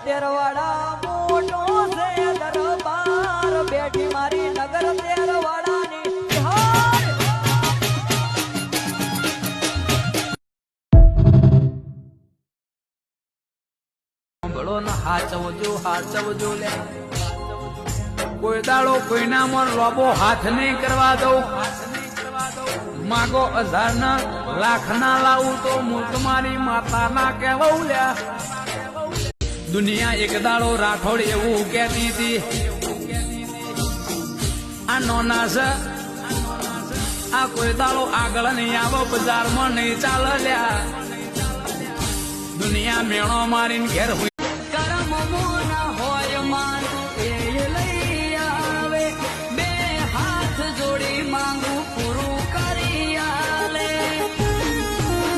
તેરવાડા મોટો છે દરબાર બેઠી મારી નગર તેરવાડાની ભળો ને હાચવજો લે કોઈ દાડો કોઈના મન લોબો હાથ નહીં કરવા દઉં માગો 1000 ના લાખ ના લાવું તો હું તમારી માતા ના કહેવું લ્યા દુનિયા એક દાડો રાઠોડ એવું કહેતી હતી આ નોના છે આ કોઈ દાડો આગળ નહીં આવો બજારમાં નહીં ચાલે લ્યા દુનિયા મેણો મારીને ઘેર કરમ મોના હોય માર